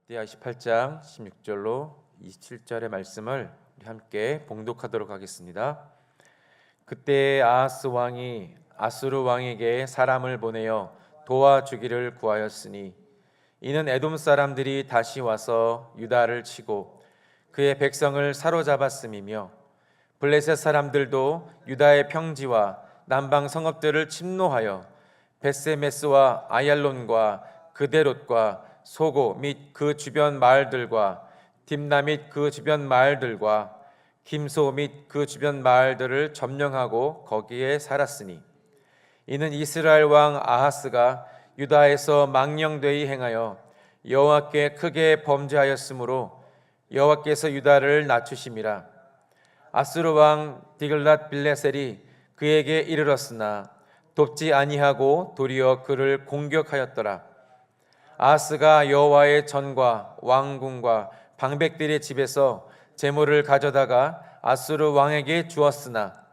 호세아 28장 16절로 27절의 말씀을 우리 함께 봉독하도록 하겠습니다. 그때 아하스 왕이 아수르 왕에게 사람을 보내어 도와주기를 구하였으니 이는 에돔 사람들이 다시 와서 유다를 치고 그의 백성을 사로잡았음이며 블레셋 사람들도 유다의 평지와 남방 성읍들을 침노하여 벳세메스와 아얄론과 그데롯과 소고 및 그 주변 마을들과 딥나 및 그 주변 마을들과 김소 및 그 주변 마을들을 점령하고 거기에 살았으니 이는 이스라엘 왕 아하스가 유다에서 망령되이 행하여 여호와께 크게 범죄하였으므로 여호와께서 유다를 낮추심이라. 아수르 왕 디글랏 빌레셀이 그에게 이르렀으나 돕지 아니하고 도리어 그를 공격하였더라. 아하스가 여호와의 전과 왕궁과 방백들의 집에서 재물을 가져다가 아수르 왕에게 주었으나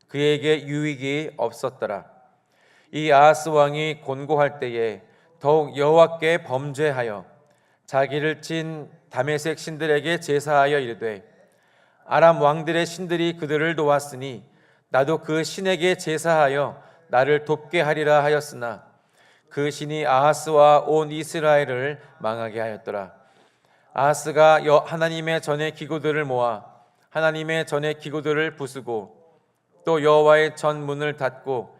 그에게 유익이 없었더라. 이 아하스 왕이 곤고할 때에 더욱 여호와께 범죄하여 자기를 친 다메섹 신들에게 제사하여 이르되 아람 왕들의 신들이 그들을 도왔으니 나도 그 신에게 제사하여 나를 돕게 하리라 하였으나 그 신이 아하스와 온 이스라엘을 망하게 하였더라. 아하스가 하나님의 전의 기구들을 모아 하나님의 전의 기구들을 부수고 또 여호와의 전 문을 닫고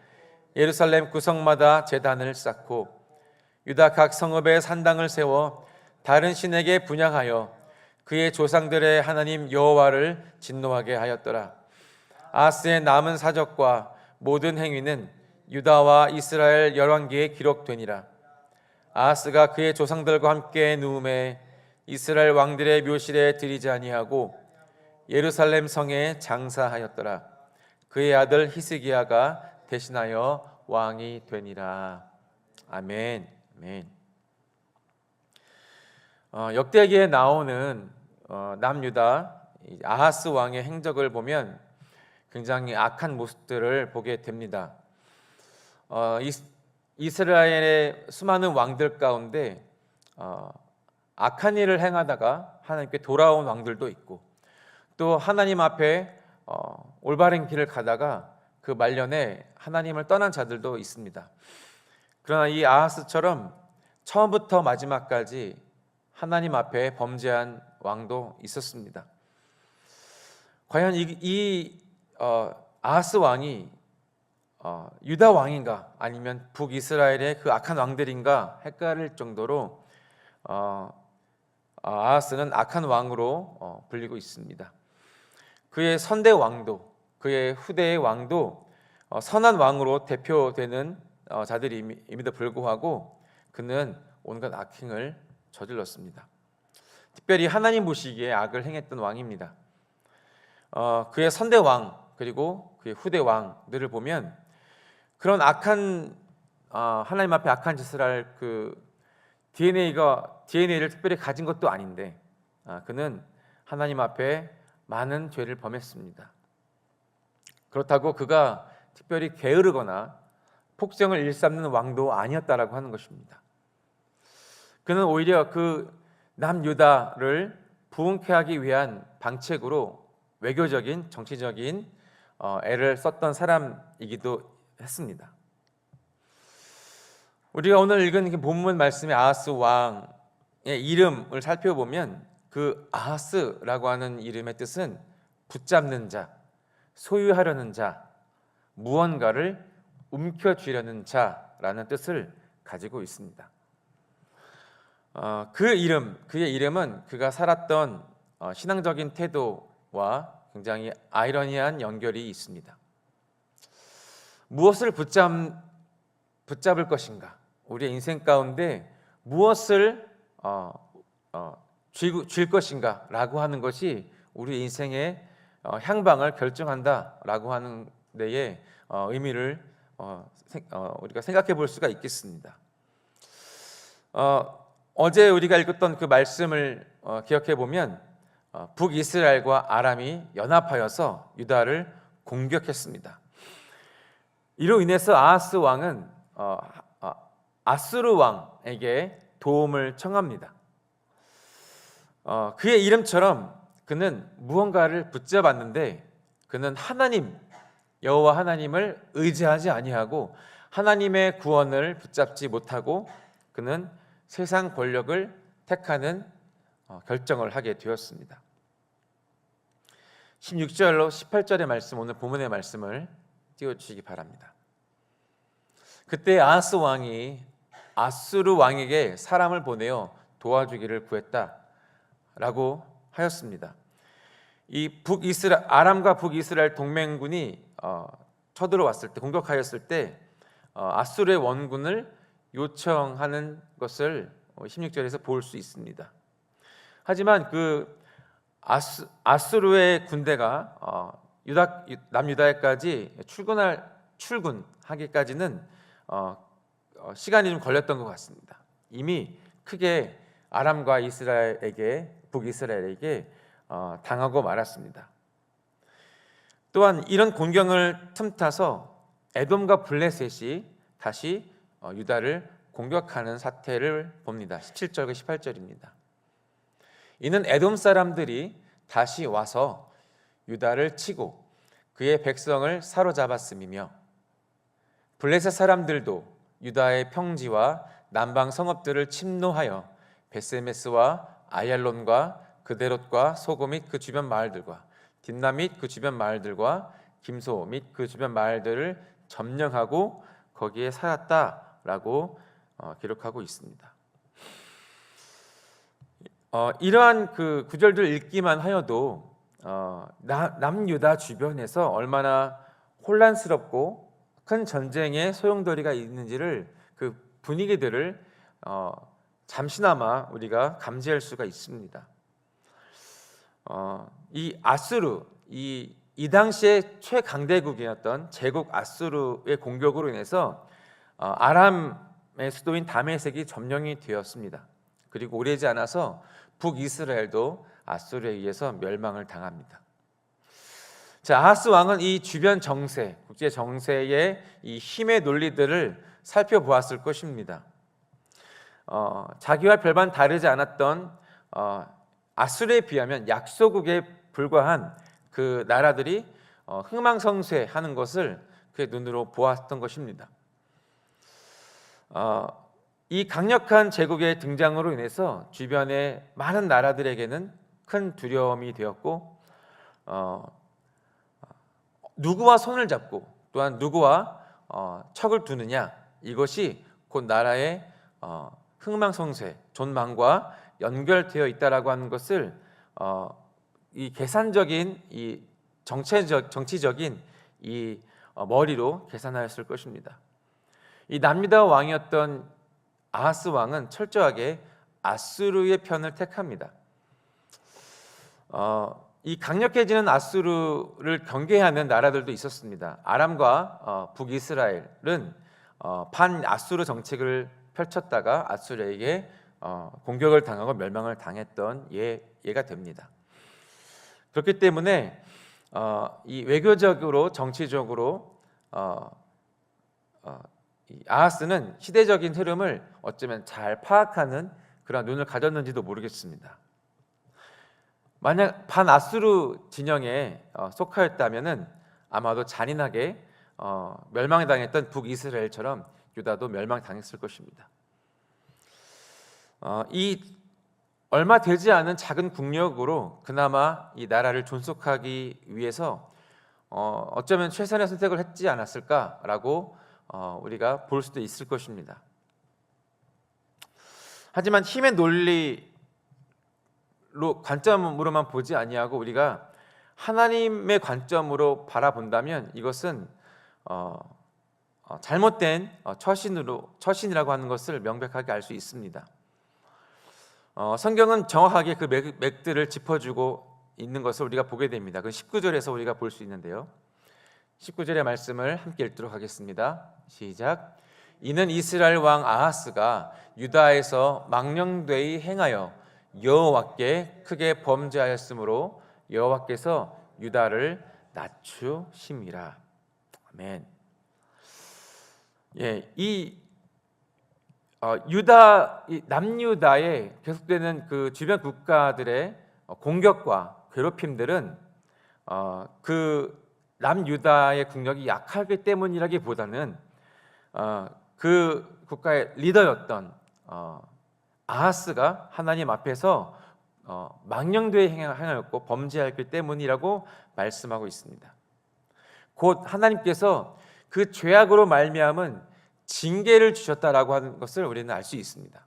예루살렘 구성마다 제단을 쌓고 유다 각 성읍에 산당을 세워 다른 신에게 분향하여 그의 조상들의 하나님 여호와를 진노하게 하였더라. 아하스의 남은 사적과 모든 행위는 유다와 이스라엘 열왕기에 기록되니라. 아하스가 그의 조상들과 함께 누움에 이스라엘 왕들의 묘실에 들이지 아니하고 예루살렘 성에 장사하였더라. 그의 아들 히스기야가 대신하여 왕이 되니라. 아멘. 아멘. 역대기에 나오는 남유다 아하스 왕의 행적을 보면 굉장히 악한 모습들을 보게 됩니다. 이스라엘의 수많은 왕들 가운데 악한 일을 행하다가 하나님께 돌아온 왕들도 있고 또 하나님 앞에 올바른 길을 가다가 그 말년에 하나님을 떠난 자들도 있습니다. 그러나 이 아하스처럼 처음부터 마지막까지 하나님 앞에 범죄한 왕도 있었습니다. 과연 아하스 왕이 유다 왕인가 아니면 북이스라엘의 그 악한 왕들인가 헷갈릴 정도로 아하스는 악한 왕으로 불리고 있습니다. 그의 선대 왕도 그의 후대의 왕도 선한 왕으로 대표되는 자들임에도 불구하고 그는 온갖 악행을 저질렀습니다. 특별히 하나님 보시기에 악을 행했던 왕입니다. 그의 선대 왕 그리고 그의 후대 왕들을 보면 그런 악한 하나님 앞에 악한 짓을 할 그 DNA를 특별히 가진 것도 아닌데 그는 하나님 앞에 많은 죄를 범했습니다. 그렇다고 그가 특별히 게으르거나 폭정을 일삼는 왕도 아니었다라고 하는 것입니다. 그는 오히려 그 남유다를 부흥케 하기 위한 방책으로 외교적인 정치적인 애를 썼던 사람이기도 했습니다. 우리가 오늘 읽은 본문 말씀의 아하스 왕의 이름을 살펴보면 그 아하스라고 하는 이름의 뜻은 붙잡는 자, 소유하려는 자, 무언가를 움켜쥐려는 자라는 뜻을 가지고 있습니다. 그의 이름은 그가 살았던 신앙적인 태도와 굉장히 아이러니한 연결이 있습니다. 무엇을 붙잡을 것인가? 우리의 인생 가운데 무엇을 쥘 것인가? 라고 하는 것이 우리 인생의 향방을 결정한다라고 하는 데에 의미를 우리가 생각해 볼 수가 있겠습니다. 어제 우리가 읽었던 그 말씀을 기억해 보면 북이스라엘과 아람이 연합하여서 유다를 공격했습니다. 이로 인해서 아하스 왕은 아수르 왕에게 도움을 청합니다. 그의 이름처럼 그는 무언가를 붙잡았는데 그는 하나님 여호와 하나님을 의지하지 아니하고 하나님의 구원을 붙잡지 못하고 그는 세상 권력을 택하는 결정을 하게 되었습니다. 16절로 18절의 말씀, 오늘 본문의 말씀을 띄워주시기 바랍니다. 그때 아하스 왕이 아수르 왕에게 사람을 보내어 도와주기를 구했다라고 하였습니다. 이 아람과 북이스라엘 동맹군이 쳐들어왔을 때, 공격하였을 때 아수르의 원군을 요청하는 것을 16절에서 볼 수 있습니다. 하지만 그 아수르의 군대가 남유다에까지 출군하기까지는 시간이 좀 걸렸던 것 같습니다. 이미 크게 아람과 북이스라엘에게 당하고 말았습니다. 또한 이런 공경을 틈타서 에돔과 블레셋이 다시 유다를 공격하는 사태를 봅니다. 17절과 18절입니다. 이는 에돔 사람들이 다시 와서 유다를 치고 그의 백성을 사로잡았음이며 블레셋 사람들도 유다의 평지와 남방 성읍들을 침노하여 베세메스와 아얄론과 그데롯과 소고 및 그 주변 마을들과 딥나 및 그 주변 마을들과 김소 및 그 주변 마을들을 점령하고 거기에 살았다라고 기록하고 있습니다. 이러한 그 구절들 읽기만 하여도 남유다 주변에서 얼마나 혼란스럽고 큰 전쟁의 소용돌이가 있는지를 그 분위기들을 잠시나마 우리가 감지할 수가 있습니다. 이 아수르, 이 당시에 최강대국이었던 제국 아수르의 공격으로 인해서 아람의 수도인 다메섹이 점령이 되었습니다. 그리고 오래지 않아서 북이스라엘도 아수르에 의해서 멸망을 당합니다. 자, 아하스 왕은 이 주변 정세, 국제 정세의 이 힘의 논리들을 살펴보았을 것입니다. 자기와 별반 다르지 않았던 아수르에 비하면 약소국에 불과한 그 나라들이 흥망성쇠하는 것을 그의 눈으로 보았던 것입니다. 이 강력한 제국의 등장으로 인해서 주변의 많은 나라들에게는 큰 두려움이 되었고 누구와 손을 잡고 또한 누구와 척을 두느냐, 이것이 곧 나라의 흥망성쇠, 존망과 연결되어 있다라고 하는 것을 이 계산적인, 이 정치적인 이 머리로 계산하였을 것입니다. 이 남유다 왕이었던 아하스 왕은 철저하게 아수르의 편을 택합니다. 이 강력해지는 아수르를 경계하는 나라들도 있었습니다. 아람과 북이스라엘은 반아수르 정책을 펼쳤다가 아수르에게 공격을 당하고 멸망을 당했던 예가 됩니다. 그렇기 때문에 이 외교적으로 정치적으로 이 아하스는 시대적인 흐름을 어쩌면 잘 파악하는 그런 눈을 가졌는지도 모르겠습니다. 만약 반아수르 진영에 속하였다면은 아마도 잔인하게 멸망당했던 북이스라엘처럼 유다도 멸망당했을 것입니다. 이 얼마 되지 않은 작은 국력으로 그나마 이 나라를 존속하기 위해서 어쩌면 최선의 선택을 했지 않았을까라고 우리가 볼 수도 있을 것입니다. 하지만 힘의 논리로 관점으로만 보지 아니하고 우리가 하나님의 관점으로 바라본다면 이것은 잘못된 처신이라고 하는 것을 명백하게 알 수 있습니다. 성경은 정확하게 그 맥들을 짚어주고 있는 것을 우리가 보게 됩니다. 그 19절에서 우리가 볼 수 있는데요. 19절의 말씀을 함께 읽도록 하겠습니다. 시작. 이는 이스라엘 왕 아하스가 유다에서 망령되이 행하여 여호와께 크게 범죄하였으므로 여호와께서 유다를 낮추심이라. 아멘. 이 남유다의 계속되는 그 주변 국가들의 공격과 괴롭힘들은 그 남유다의 국력이 약하기 때문이라기보다는 그 국가의 리더였던 아하스가 하나님 앞에서 망령되이 행하였고 범죄하였기 때문이라고 말씀하고 있습니다. 곧 하나님께서 그 죄악으로 말미암은 징계를 주셨다라고 하는 것을 우리는 알 수 있습니다.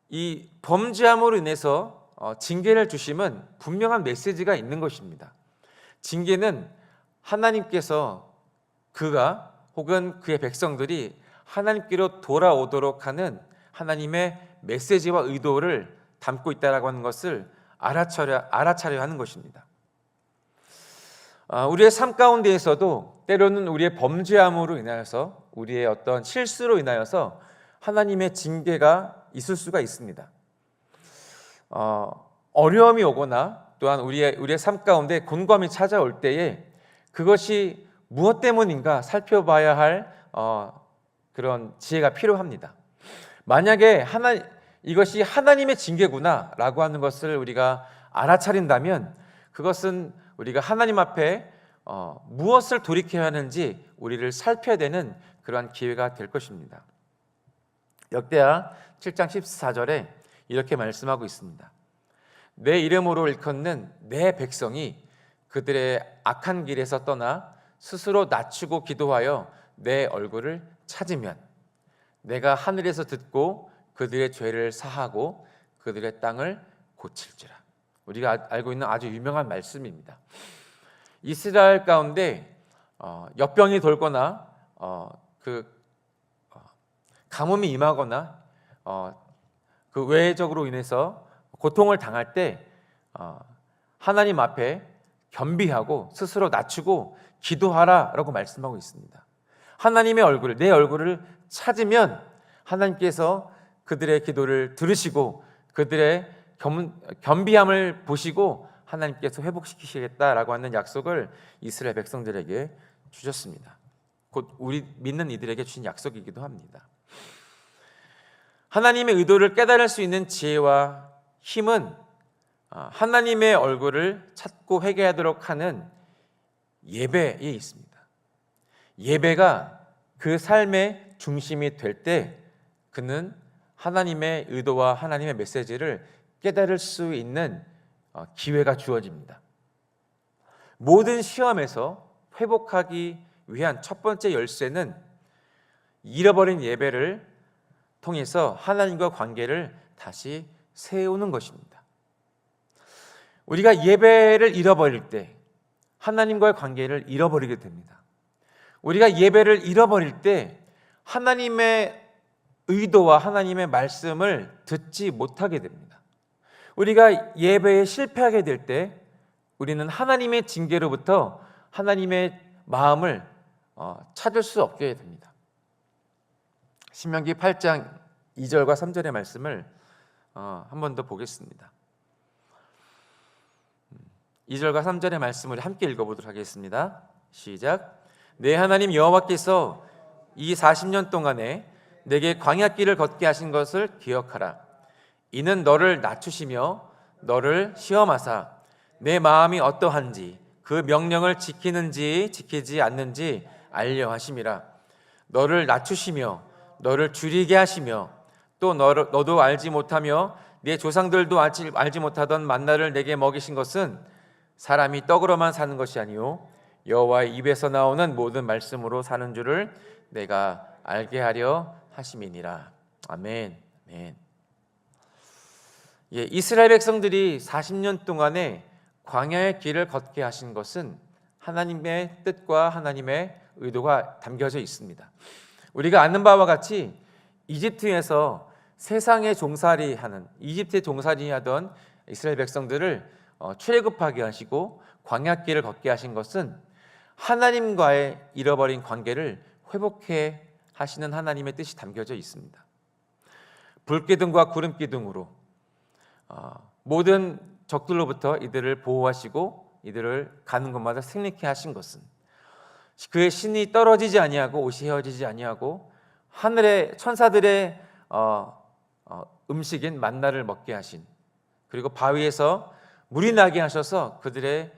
이 범죄함으로 인해서 징계를 주심은 분명한 메시지가 있는 것입니다. 징계는 하나님께서 그가 혹은 그의 백성들이 하나님께로 돌아오도록 하는 하나님의 메시지와 의도를 담고 있다라고 하는 것을 알아차려 하는 것입니다. 우리의 삶 가운데에서도 때로는 우리의 범죄함으로 인하여서 우리의 어떤 실수로 인하여서 하나님의 징계가 있을 수가 있습니다. 어려움이 오거나 또한 우리의 삶 가운데 곤고함이 찾아올 때에 그것이 무엇 때문인가 살펴봐야 할 그런 지혜가 필요합니다. 만약에 이것이 하나님의 징계구나라고 하는 것을 우리가 알아차린다면 그것은 우리가 하나님 앞에 무엇을 돌이켜야 하는지 우리를 살펴야 되는 그러한 기회가 될 것입니다. 역대하 7장 14절에 이렇게 말씀하고 있습니다. 내 이름으로 일컫는 내 백성이 그들의 악한 길에서 떠나 스스로 낮추고 기도하여 내 얼굴을 찾으면 내가 하늘에서 듣고 그들의 죄를 사하고 그들의 땅을 고칠지라. 우리가 알고 있는 아주 유명한 말씀입니다. 이스라엘 가운데 역병이 돌거나 가뭄이 임하거나 그 외적으로 인해서 고통을 당할 때 하나님 앞에 겸비하고 스스로 낮추고 기도하라라고 말씀하고 있습니다. 하나님의 얼굴을, 내 얼굴을 찾으면 하나님께서 그들의 기도를 들으시고 그들의 겸비함을 보시고 하나님께서 회복시키시겠다라고 하는 약속을 이스라엘 백성들에게 주셨습니다. 곧 우리 믿는 이들에게 주신 약속이기도 합니다. 하나님의 의도를 깨달을 수 있는 지혜와 힘은 하나님의 얼굴을 찾고 회개하도록 하는 예배에 있습니다. 예배가 그 삶의 중심이 될 때 그는 하나님의 의도와 하나님의 메시지를 깨달을 수 있는 기회가 주어집니다. 모든 시험에서 회복하기 위한 첫 번째 열쇠는 잃어버린 예배를 통해서 하나님과 관계를 다시 세우는 것입니다. 우리가 예배를 잃어버릴 때 하나님과의 관계를 잃어버리게 됩니다. 우리가 예배를 잃어버릴 때 하나님의 의도와 하나님의 말씀을 듣지 못하게 됩니다. 우리가 예배에 실패하게 될 때 우리는 하나님의 징계로부터 하나님의 마음을 찾을 수 없게 됩니다. 신명기 8장 2절과 3절의 말씀을 한 번 더 보겠습니다. 2절과 3절의 말씀을 함께 읽어보도록 하겠습니다. 시작. 내 하나님 여호와께서 이 40년 동안에 내게 광야길을 걷게 하신 것을 기억하라. 이는 너를 낮추시며 너를 시험하사 내 마음이 어떠한지 그 명령을 지키는지 지키지 않는지 알려 하심이라. 너를 낮추시며 너를 줄이게 하시며 또 너도 알지 못하며 네 조상들도 알지 못하던 만나를 내게 먹이신 것은 사람이 떡으로만 사는 것이 아니요 여호와의 입에서 나오는 모든 말씀으로 사는 줄을 내가 알게 하려 하심이니라. 아멘. 아멘. 이스라엘 백성들이 40년 동안에 광야의 길을 걷게 하신 것은 하나님의 뜻과 하나님의 의도가 담겨져 있습니다. 우리가 아는 바와 같이 이집트에서 세상에 종살이하는 이집트에 종살이하던 이스라엘 백성들을 출애굽하게 하시고 광야길을 걷게 하신 것은 하나님과의 잃어버린 관계를 회복해 하시는 하나님의 뜻이 담겨져 있습니다. 불기둥과 구름기둥으로 모든 적들로부터 이들을 보호하시고 이들을 가는 곳마다 승리케 하신 것은 그의 신이 떨어지지 아니하고 옷이 헤어지지 아니하고 하늘의 천사들의 음식인 만나를 먹게 하신, 그리고 바위에서 물이 나게 하셔서 그들의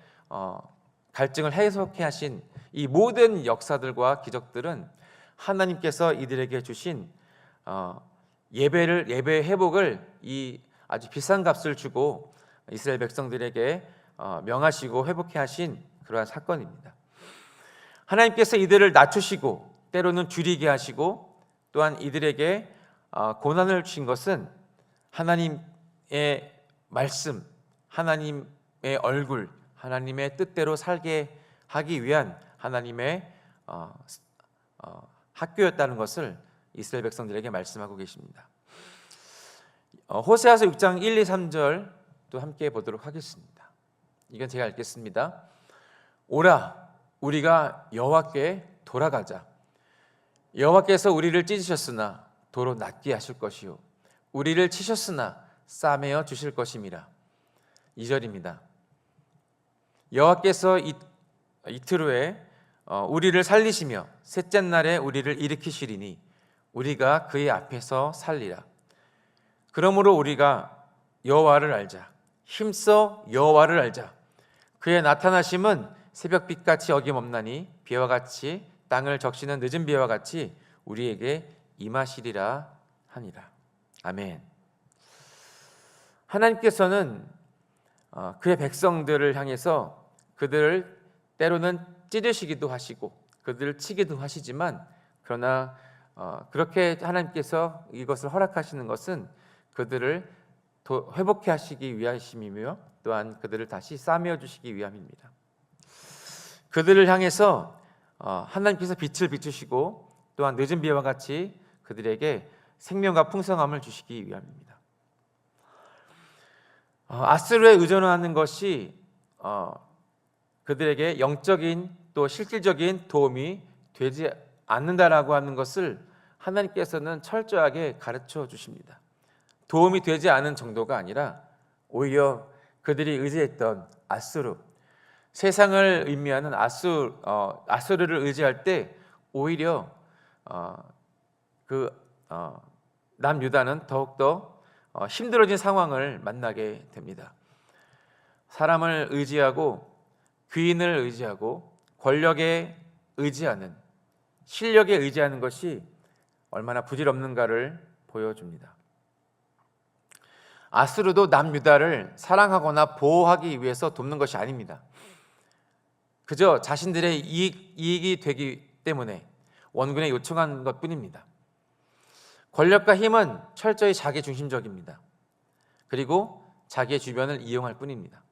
갈증을 해소케 하신 이 모든 역사들과 기적들은 하나님께서 이들에게 주신 예배의 회복을 이 아주 비싼 값을 주고 이스라엘 백성들에게 명하시고 회복케 하신 그러한 사건입니다. 하나님께서 이들을 낮추시고 때로는 줄이게 하시고 또한 이들에게 고난을 주신 것은 하나님의 말씀, 하나님의 얼굴, 하나님의 뜻대로 살게 하기 위한 하나님의 학교였다는 것을 이스라엘 백성들에게 말씀하고 계십니다. 호세아서 6장 1, 2, 3절 또 함께 보도록 하겠습니다. 이건 제가 읽겠습니다. 오라, 우리가 여호와께 돌아가자. 여호와께서 우리를 찢으셨으나 도로 낫게 하실 것이요 우리를 치셨으나 싸매어 주실 것임이라. 2절입니다. 여호와께서 이틀 후에 우리를 살리시며 셋째 날에 우리를 일으키시리니 우리가 그의 앞에서 살리라. 그러므로 우리가 여호와를 알자. 힘써 여호와를 알자. 그의 나타나심은 새벽빛같이 어김없나니 비와 같이 땅을 적시는 늦은 비와 같이 우리에게 임하시리라 하니라. 아멘. 하나님께서는 그의 백성들을 향해서 그들을 때로는 찢으시기도 하시고 그들을 치기도 하시지만, 그러나 그렇게 하나님께서 이것을 허락하시는 것은 그들을 회복해 하시기 위하심이며 또한 그들을 다시 싸매어 주시기 위함입니다. 그들을 향해서 하나님께서 빛을 비추시고 또한 늦은 비와 같이 그들에게 생명과 풍성함을 주시기 위함입니다. 아수르에 의존하는 것이 그들에게 영적인 또 실질적인 도움이 되지 않는다라고 하는 것을 하나님께서는 철저하게 가르쳐 주십니다. 도움이 되지 않은 정도가 아니라 오히려 그들이 의지했던 아수르, 세상을 의미하는 아수르를 의지할 때 오히려 남유다는 더욱더 힘들어진 상황을 만나게 됩니다. 사람을 의지하고 귀인을 의지하고 권력에 의지하는, 실력에 의지하는 것이 얼마나 부질없는가를 보여줍니다. 아수르도 남유다를 사랑하거나 보호하기 위해서 돕는 것이 아닙니다. 그저 자신들의 이익이 되기 때문에 원군에 요청한 것뿐입니다. 권력과 힘은 철저히 자기 중심적입니다. 그리고 자기의 주변을 이용할 뿐입니다.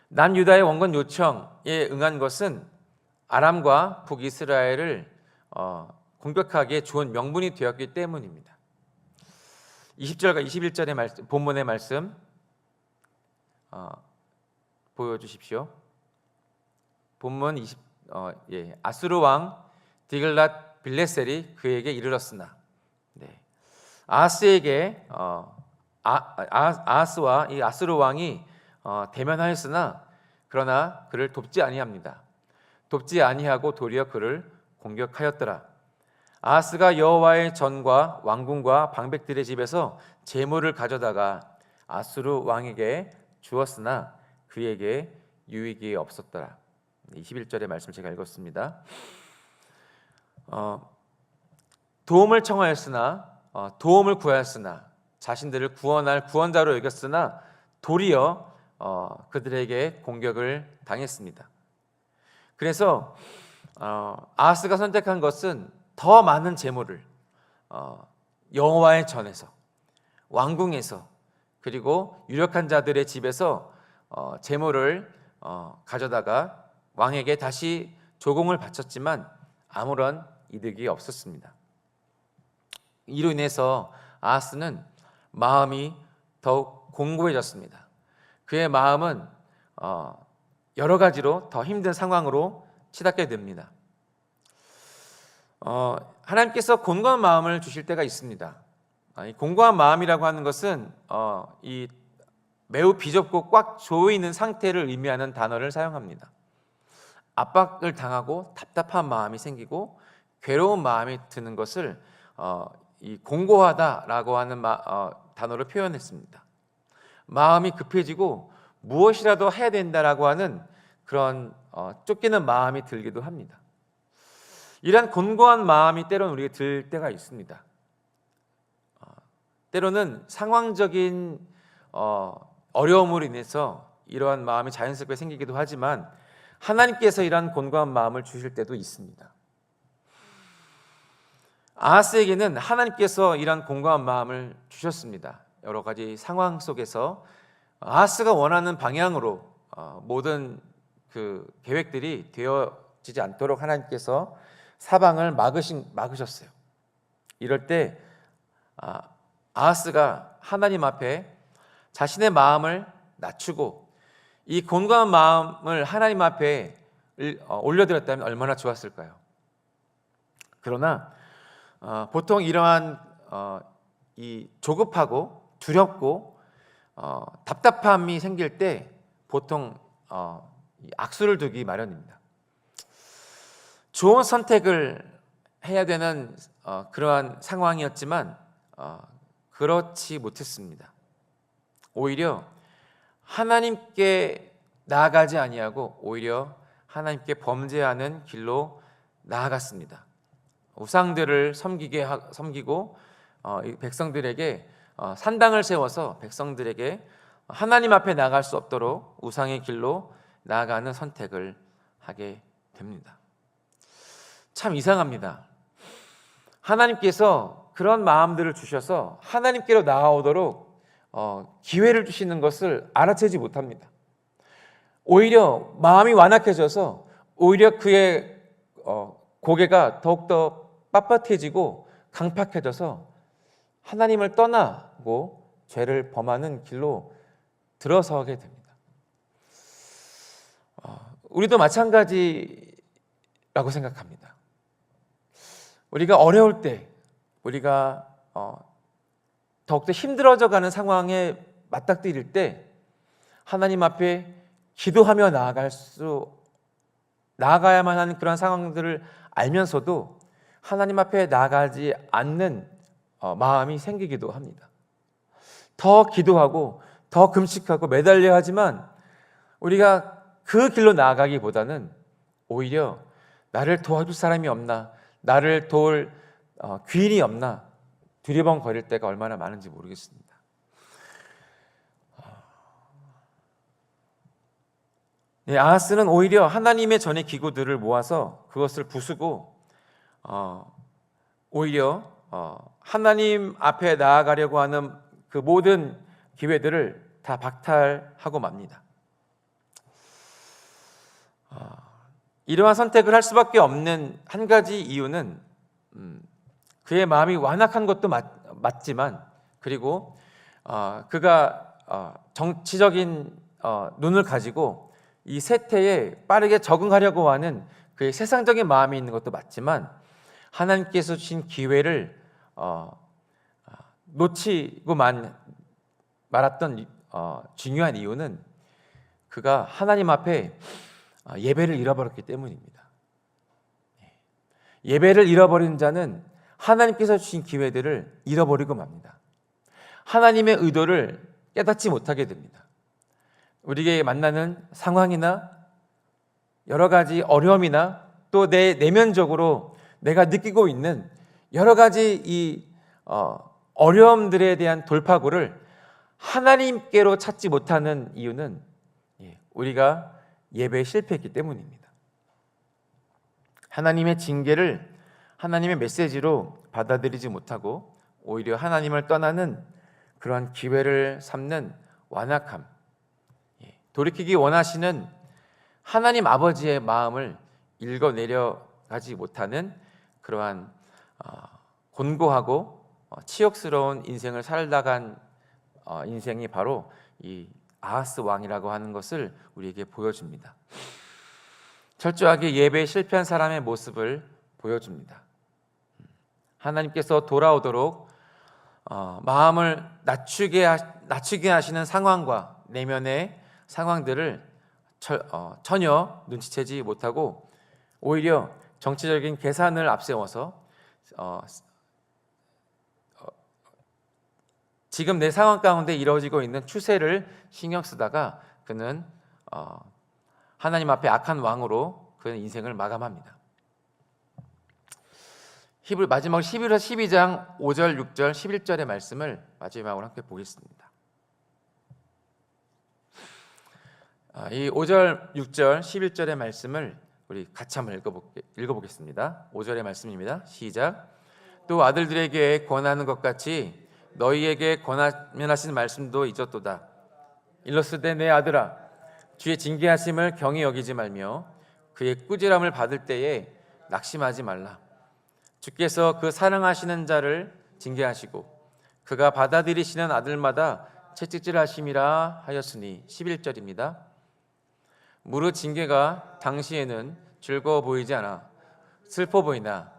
남유다의 원군 요청에 응한 것은 아람과 북이스라엘을 공격하기에 좋은 명분이 되었기 때문입니다. 20절과 21절의 말씀, 본문의 말씀 보여주십시오. 본문 아수르 왕 디글랏 빌레셀이 그에게 이르렀으나, 아하스에게 아하스와 이 아수르 왕이 대면하였으나 그러나 그를 돕지 아니합니다. 돕지 아니하고 도리어 그를 공격하였더라. 아하스가 여호와의 전과 왕궁과 방백들의 집에서 재물을 가져다가 아수르 왕에게 주었으나 그에게 유익이 없었더라. 21절의 말씀 제가 읽었습니다. 도움을 청하였으나 도움을 구하였으나 자신들을 구원할 구원자로 여겼으나 도리어 그들에게 공격을 당했습니다. 그래서 아하스가 선택한 것은 더 많은 재물을 여호와의 전에서, 왕궁에서, 그리고 유력한 자들의 집에서 재물을 가져다가 왕에게 다시 조공을 바쳤지만 아무런 이득이 없었습니다. 이로 인해서 아하스는 마음이 더욱 공고해졌습니다. 그의 마음은 여러 가지로 더 힘든 상황으로 치닫게 됩니다. 하나님께서 곤고한 마음을 주실 때가 있습니다. 이 곤고한 마음이라고 하는 것은 이 매우 비좁고 꽉 조여 있는 상태를 의미하는 단어를 사용합니다. 압박을 당하고 답답한 마음이 생기고 괴로운 마음이 드는 것을 이 공고하다라고 하는 단어로 표현했습니다. 마음이 급해지고 무엇이라도 해야 된다라고 하는 그런 쫓기는 마음이 들기도 합니다. 이러한 곤고한 마음이 때로는 우리에게 들 때가 있습니다. 때로는 상황적인 어려움으로 인해서 이러한 마음이 자연스럽게 생기기도 하지만 하나님께서 이러한 곤고한 마음을 주실 때도 있습니다. 아하스에게는 하나님께서 이러한 곤고한 마음을 주셨습니다. 여러 가지 상황 속에서 아하스가 원하는 방향으로 모든 그 계획들이 되어지지 않도록 하나님께서 사방을 막으셨어요. 이럴 때 아하스가 하나님 앞에 자신의 마음을 낮추고 이 곤고한 마음을 하나님 앞에 올려드렸다면 얼마나 좋았을까요? 그러나 보통 이러한 이 조급하고 두렵고 답답함이 생길 때 보통 악수를 두기 마련입니다. 좋은 선택을 해야 되는 그러한 상황이었지만 그렇지 못했습니다. 오히려 하나님께 나아가지 아니하고 오히려 하나님께 범죄하는 길로 나아갔습니다. 우상들을 섬기고 백성들에게 산당을 세워서 백성들에게 하나님 앞에 나갈 수 없도록 우상의 길로 나아가는 선택을 하게 됩니다. 참 이상합니다. 하나님께서 그런 마음들을 주셔서 하나님께로 나아오도록 기회를 주시는 것을 알아채지 못합니다. 오히려 마음이 완악해져서 오히려 그의 고개가 더욱더 빳빳해지고 강팍해져서 하나님을 떠나고 죄를 범하는 길로 들어서게 됩니다. 우리도 마찬가지라고 생각합니다. 우리가 어려울 때, 우리가 더욱더 힘들어져 가는 상황에 맞닥뜨릴 때 하나님 앞에 기도하며 나아가야만 하는 그런 상황들을 알면서도 하나님 앞에 나아가지 않는 마음이 생기기도 합니다. 더 기도하고 더 금식하고 매달려야 하지만 우리가 그 길로 나아가기보다는 오히려 나를 도와줄 사람이 없나, 나를 도울 귀인이 없나 두리번거릴 때가 얼마나 많은지 모르겠습니다. 아하스는 오히려 하나님의 전의 기구들을 모아서 그것을 부수고 오히려 하나님 앞에 나아가려고 하는 그 모든 기회들을 다 박탈하고 맙니다. 이러한 선택을 할 수밖에 없는 한 가지 이유는 그의 마음이 완악한 것도 맞지만 그리고 그가 정치적인 눈을 가지고 이 세태에 빠르게 적응하려고 하는 그의 세상적인 마음이 있는 것도 맞지만 하나님께서 주신 기회를 놓치고 말았던 중요한 이유는 그가 하나님 앞에 예배를 잃어버렸기 때문입니다. 예배를 잃어버린 자는 하나님께서 주신 기회들을 잃어버리고 맙니다. 하나님의 의도를 깨닫지 못하게 됩니다. 우리에게 만나는 상황이나 여러 가지 어려움이나 또 내 내면적으로 내가 느끼고 있는 여러 가지 이 어려움들에 대한 돌파구를 하나님께로 찾지 못하는 이유는 우리가 예배에 실패했기 때문입니다. 하나님의 징계를 하나님의 메시지로 받아들이지 못하고 오히려 하나님을 떠나는 그러한 기회를 삼는 완악함, 돌이키기 원하시는 하나님 아버지의 마음을 읽어내려가지 못하는 그러한 곤고하고 치욕스러운 인생을 살다간 인생이 바로 이 아하스 왕이라고 하는 것을 우리에게 보여줍니다. 철저하게 예배에 실패한 사람의 모습을 보여줍니다. 하나님께서 돌아오도록 마음을 낮추게 하시는 상황과 내면의 상황들을 전혀 눈치채지 못하고 오히려 정치적인 계산을 앞세워서 지금 내 상황 가운데 이루어지고 있는 추세를 신경 쓰다가 그는 하나님 앞에 악한 왕으로 그는 인생을 마감합니다. 마지막 11서 12장 5절, 6절, 11절의 말씀을 마지막으로 함께 보겠습니다. 이 5절, 6절, 11절의 말씀을 우리 같이 한번 읽어보겠습니다. 5절의 말씀입니다. 시작. 또 아들들에게 권하는 것 같이 너희에게 권하면 하신 말씀도 잊었도다. 일러스되 내 아들아, 주의 징계하심을 경히 여기지 말며 그의 꾸지람을 받을 때에 낙심하지 말라. 주께서 그 사랑하시는 자를 징계하시고 그가 받아들이시는 아들마다 채찍질하심이라 하였으니 11절입니다. 무릇 징계가 당시에는 즐거워 보이지 않아 슬퍼 보이나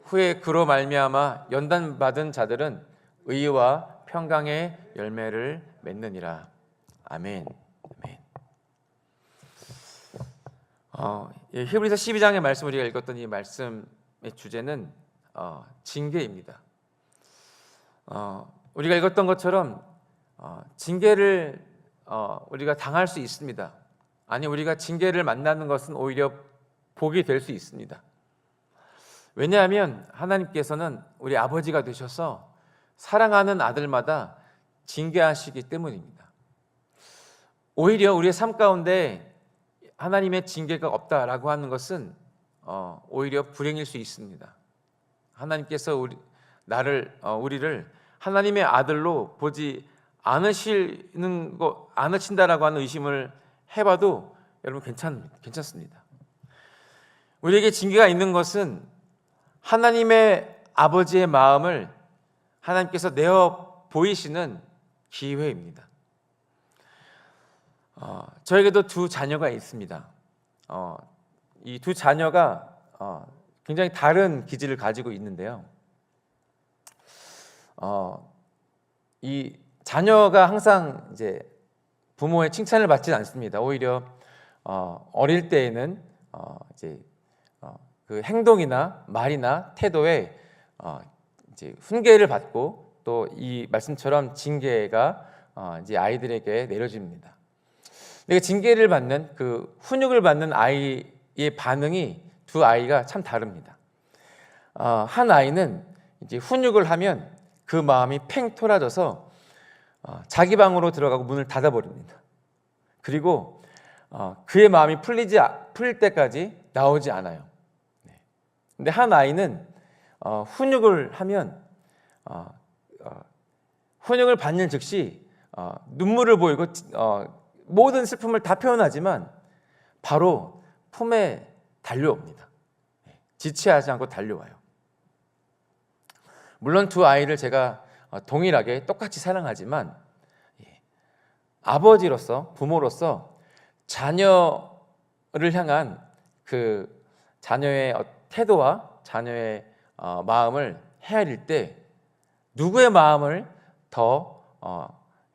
후에 그로 말미암아 연단받은 자들은 의와 평강의 열매를 맺느니라. 아멘. 히브리서 12장의 말씀 우리가 읽었던 이 말씀의 주제는 징계입니다. 우리가 읽었던 것처럼 징계를 우리가 당할 수 있습니다. 아니, 우리가 징계를 만나는 것은 오히려 복이 될 수 있습니다. 왜냐하면 하나님께서는 우리 아버지가 되셔서 사랑하는 아들마다 징계하시기 때문입니다. 오히려 우리의 삶 가운데 하나님의 징계가 없다라고 하는 것은 오히려 불행일 수 있습니다. 하나님께서 우리를 하나님의 아들로 보지 않으신다라고 하는 의심을 해봐도 여러분 괜찮습니다. 우리에게 징계가 있는 것은 하나님의 아버지의 마음을 하나님께서 내어 보이시는 기회입니다. 저에게도 두 자녀가 있습니다. 이 두 자녀가 굉장히 다른 기질을 가지고 있는데요. 이 자녀가 항상 이제 부모의 칭찬을 받지는 않습니다. 오히려 어릴 때에는 이제 그 행동이나 말이나 태도에 이제 훈계를 받고 또 이 말씀처럼 징계가 이제 아이들에게 내려집니다. 근데 징계를 받는 그 훈육을 받는 아이의 반응이 두 아이가 참 다릅니다. 한 아이는 이제 훈육을 하면 그 마음이 팽 토라져서 자기 방으로 들어가고 문을 닫아버립니다. 그리고 그의 마음이 풀릴 때까지 나오지 않아요. 근데 한 아이는 훈육을 하면 훈육을 받는 즉시 눈물을 보이고 모든 슬픔을 다 표현하지만 바로 품에 달려옵니다. 지체하지 않고 달려와요. 물론 두 아이를 제가 동일하게 똑같이 사랑하지만 아버지로서, 부모로서 자녀를 향한 그 자녀의 태도와 자녀의 마음을 헤아릴 때 누구의 마음을 더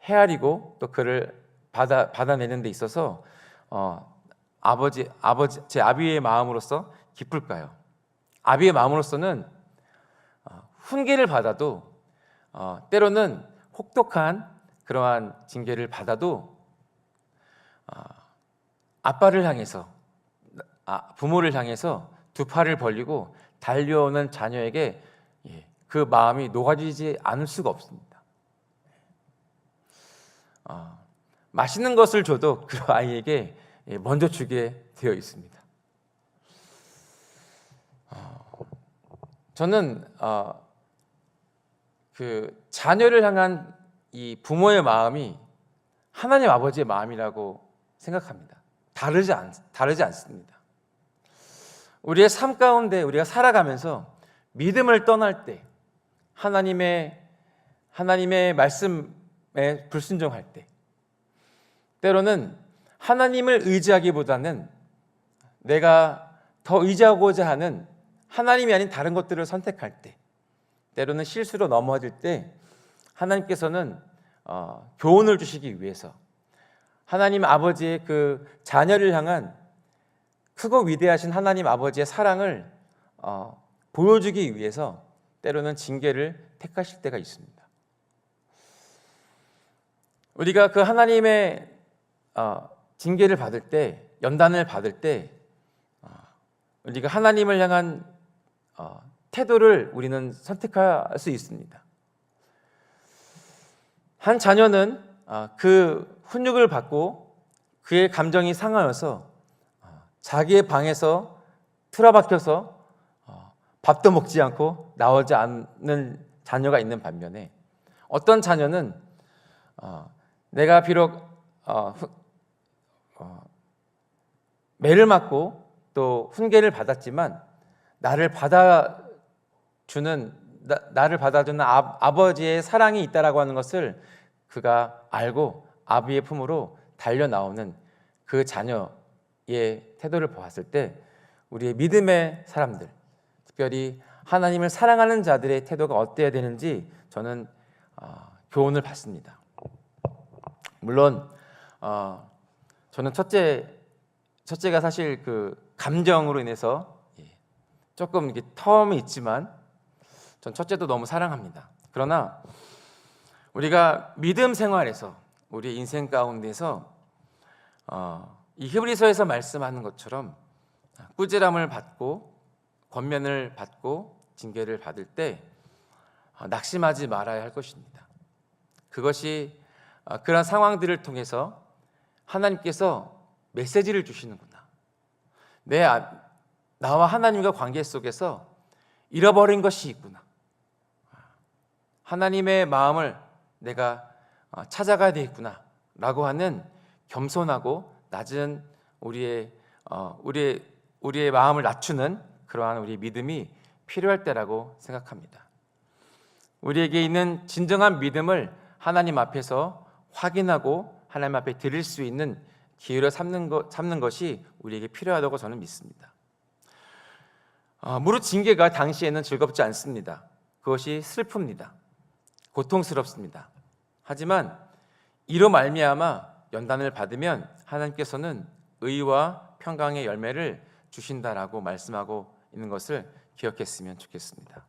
헤아리고 또 그를 받아내는 데 있어서 제 아비의 마음으로서 기쁠까요? 아비의 마음으로서는 훈계를 받아도 때로는 혹독한 그러한 징계를 받아도 아빠를 향해서 부모를 향해서 두 팔을 벌리고 달려오는 자녀에게 그 마음이 녹아지지 않을 수가 없습니다. 맛있는 것을 줘도 그 아이에게 먼저 주게 되어 있습니다. 저는 그 자녀를 향한 이 부모의 마음이 하나님 아버지의 마음이라고 생각합니다. 다르지 않습니다. 우리의 삶 가운데 우리가 살아가면서 믿음을 떠날 때 하나님의 말씀에 불순종할 때 때로는 하나님을 의지하기보다는 내가 더 의지하고자 하는 하나님이 아닌 다른 것들을 선택할 때 때로는 실수로 넘어질 때 하나님께서는 교훈을 주시기 위해서 하나님 아버지의 그 자녀를 향한 크고 위대하신 하나님 아버지의 사랑을 보여주기 위해서 때로는 징계를 택하실 때가 있습니다. 우리가 그 하나님의 징계를 받을 때, 연단을 받을 때 우리가 하나님을 향한 태도를 우리는 선택할 수 있습니다. 한 자녀는 그 훈육을 받고 그의 감정이 상하여서 자기의 방에서 틀어박혀서 밥도 먹지 않고 나오지 않는 자녀가 있는 반면에, 어떤 자녀는 내가 비록 매를 맞고 또 훈계를 받았지만 나를 받아주는 아버지의 사랑이 있다라고 하는 것을 그가 알고 아비의 품으로 달려 나오는 그 자녀의 태도를 보았을 때, 우리의 믿음의 사람들, 특별히 하나님을 사랑하는 자들의 태도가 어때야 되는지 저는 교훈을 받습니다. 물론 저는 첫째가 사실 그 감정으로 인해서 조금 이렇게 텀이 있지만 전 첫째도 너무 사랑합니다. 그러나 우리가 믿음 생활에서, 우리의 인생 가운데서 이 히브리서에서 말씀하는 것처럼 꾸지람을 받고 권면을 받고 징계를 받을 때 낙심하지 말아야 할 것입니다. 그것이 그런 상황들을 통해서 하나님께서 메시지를 주시는구나. 나와 하나님과 관계 속에서 잃어버린 것이 있구나. 하나님의 마음을 내가 찾아가야 되겠구나 라고 하는 겸손하고 낮은 우리의 마음을 낮추는 그러한 우리의 믿음이 필요할 때라고 생각합니다. 우리에게 있는 진정한 믿음을 하나님 앞에서 확인하고 하나님 앞에 드릴 수 있는 기회를 삼는 것이 우리에게 필요하다고 저는 믿습니다. 무릇 징계가 당시에는 즐겁지 않습니다. 그것이 슬픕니다. 고통스럽습니다. 하지만 이로 말미암아 연단을 받으면 하나님께서는 의와 평강의 열매를 주신다라고 말씀하고 있는 것을 기억했으면 좋겠습니다.